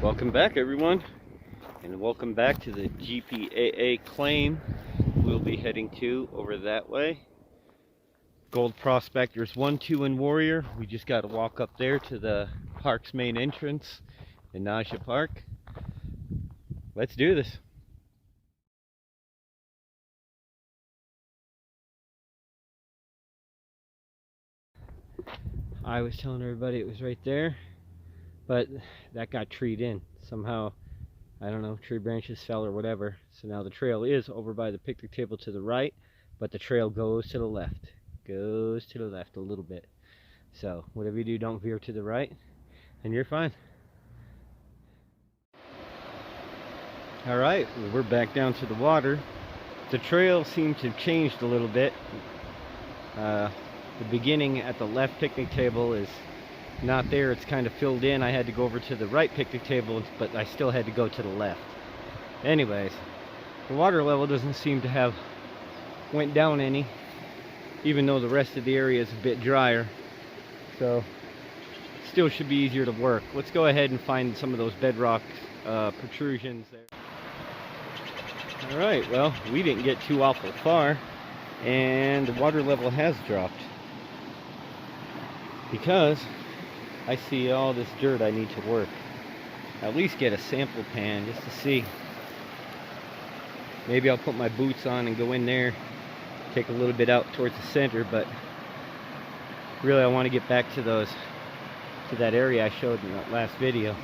Welcome back, everyone, and welcome back to the GPAA claim we'll be heading to over that way. Gold Prospectors 1, 2, and Warrior. We just got to walk up there to the park's main entrance in Naja Park. Let's do this. I was telling everybody it was right there, but that got treed in somehow. I don't know, tree branches fell or whatever. So now the trail is over by the picnic table to the right, but the trail goes to the left. Goes to the left a little bit. So whatever you do, don't veer to the right, and you're fine. Alright, well, we're back down to the water. The trail seemed to have changed a little bit. The beginning at the left picnic table is not there. It's kind of filled in. I had to go over to the right picnic table, but I still had to go to the left. Anyways, the water level doesn't seem to have went down any, even though the rest of the area is a bit drier. So still should be easier to work. Let's go ahead and find some of those bedrock protrusions there. Alright, well, we didn't get too awful far, and the water level has dropped, because I see all this dirt I need to work. At least get a sample pan just to see. Maybe I'll put my boots on and go in there, take a little bit out towards the center, but really I want to get back to that area I showed in that last video.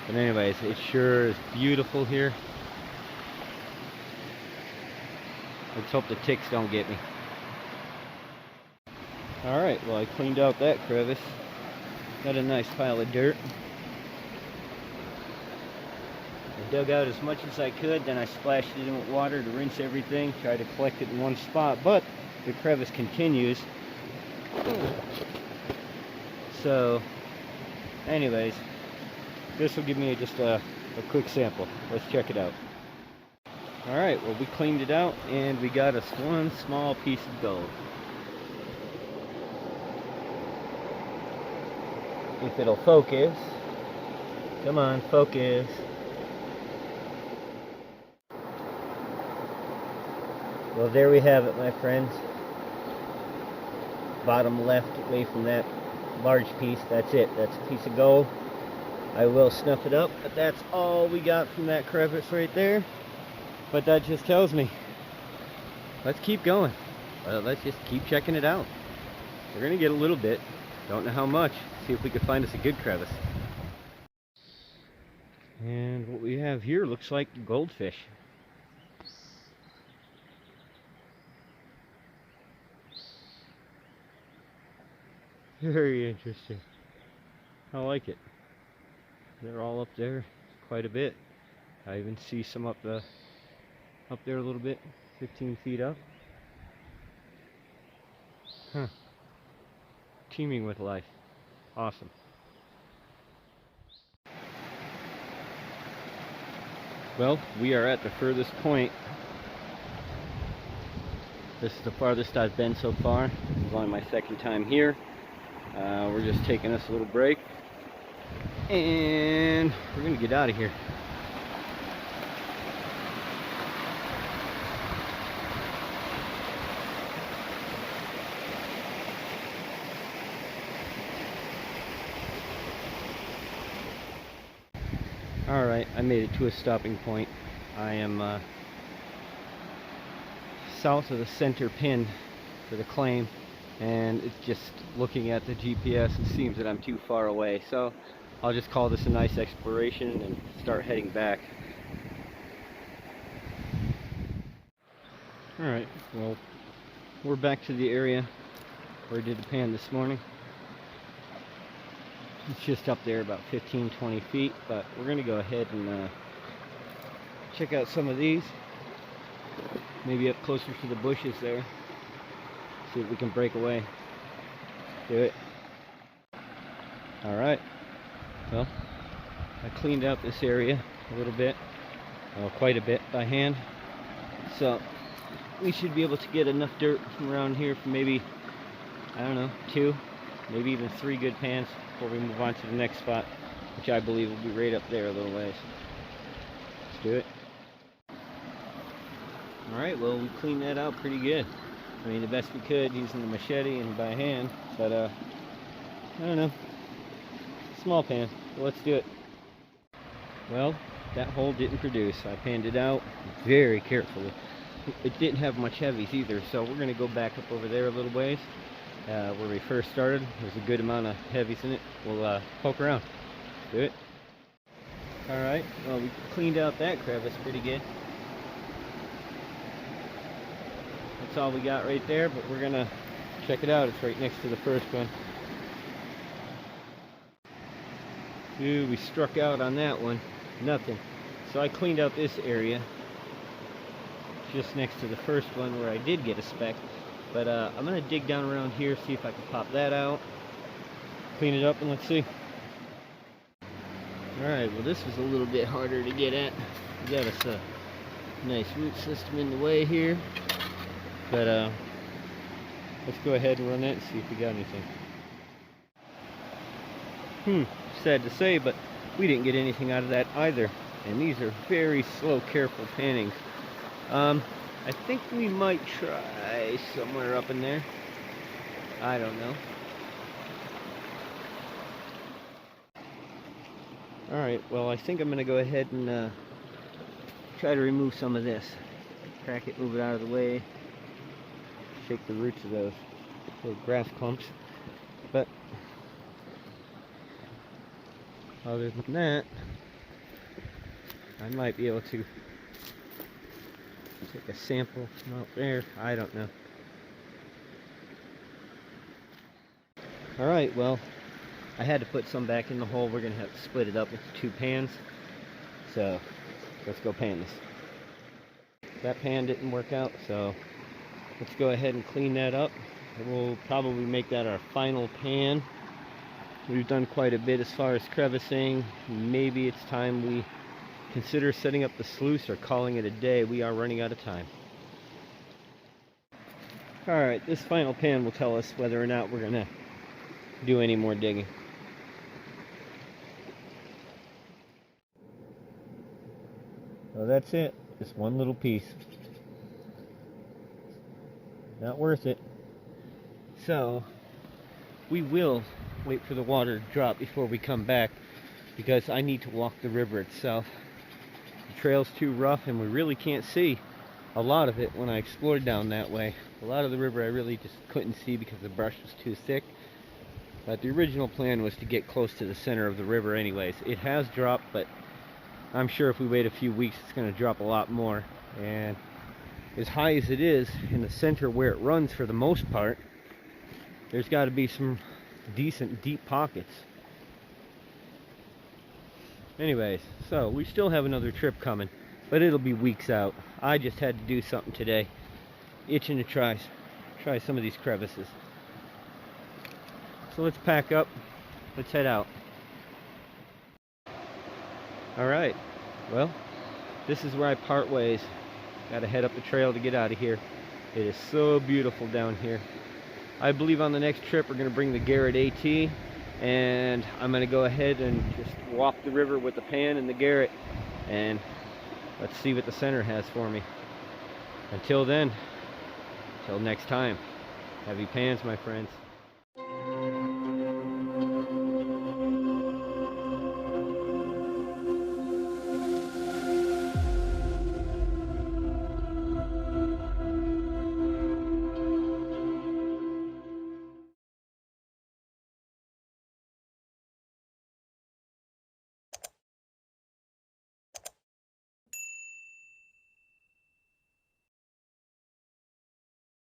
But anyways, it sure is beautiful here. Let's hope the ticks don't get me. Alright, well, I cleaned out that crevice. Got a nice pile of dirt. I dug out as much as I could, then I splashed it in with water to rinse everything, try to collect it in one spot, but the crevice continues. So, anyways, this will give me just a quick sample. Let's check it out. Alright, well, we cleaned it out, and we got us one small piece of gold. If it'll focus. Come on, focus. Well, there we have it, my friends. Bottom left, away from that large piece. That's it. That's a piece of gold. I will snuff it up, but that's all we got from that crevice right there. But that just tells me, let's keep going. Well, let's just keep checking it out. We're going to get a little bit. Don't know how much. See if we can find us a good crevice. And what we have here looks like goldfish. Very interesting. I like it. They're all up there quite a bit. I even see some up there a little bit, 15 feet up. Huh. Teeming with life. Awesome. Well, we are at the furthest point. This is the farthest I've been so far. This is only my second time here. We're just taking us a little break, and we're gonna get out of here. Alright, I made it to a stopping point. I am south of the center pin for the claim, and it's just looking at the GPS, it seems that I'm too far away. So I'll just call this a nice exploration and start heading back. Alright, well, we're back to the area where I did the pan this morning. It's just up there about 15-20 feet, but we're going to go ahead and check out some of these. Maybe up closer to the bushes there. See if we can break away. Do it. Alright. Well, I cleaned out this area a little bit. Well, quite a bit by hand. So, we should be able to get enough dirt from around here for maybe, I don't know, 2, maybe even 3 good pans before we move on to the next spot, which I believe will be right up there a little ways. Let's do it. Alright, well, we cleaned that out pretty good. I mean, the best we could using the machete and by hand, but I don't know, small pan, so let's do it. Well, that hole didn't produce. I panned it out very carefully. It didn't have much heavies either, so we're going to go back up over there a little ways. Where we first started, there's a good amount of heavies in it. We'll poke around. Do it. Alright, well, we cleaned out that crevice pretty good. That's all we got right there, but we're going to check it out. It's right next to the first one. Ooh, we struck out on that one. Nothing. So I cleaned out this area just next to the first one where I did get a speck. But I'm going to dig down around here, see if I can pop that out. Clean it up and let's see. Alright, well this was a little bit harder to get at. We got us a nice root system in the way here. But let's go ahead and run that and see if we got anything. Sad to say, but we didn't get anything out of that either. And these are very slow, careful pannings. I think we might try somewhere up in there. I don't know. Alright, well I think I'm going to go ahead and try to remove some of this. Crack it, move it out of the way. Shake the roots of those little grass clumps. But other than that, I might be able to take a sample from out there. I don't know. Alright, well, I had to put some back in the hole. We're going to have to split it up into 2 pans. So, let's go pan this. That pan didn't work out, so let's go ahead and clean that up. And we'll probably make that our final pan. We've done quite a bit as far as crevicing. Maybe it's time we consider setting up the sluice or calling it a day. We are running out of time. Alright, this final pan will tell us whether or not we're going to do any more digging. So that's it. Just one little piece. Not worth it. So, we will wait for the water to drop before we come back because I need to walk the river itself. The trail's too rough and we really can't see a lot of it when I explored down that way. A lot of the river I really just couldn't see because the brush was too thick. But the original plan was to get close to the center of the river anyways. It has dropped, but I'm sure if we wait a few weeks it's going to drop a lot more. And as high as it is in the center where it runs for the most part, there's got to be some decent deep pockets. Anyways, so we still have another trip coming, but it'll be weeks out. I just had to do something today. Itching to try some of these crevices. So let's pack up. Let's head out. Alright, well, this is where I part ways. Gotta head up the trail to get out of here. It is so beautiful down here. I believe on the next trip we're going to bring the Garrett AT, and I'm going to go ahead and just walk the river with the pan and the Garrett, and let's see what the center has for me. Until then, till next time, heavy pans, my friends.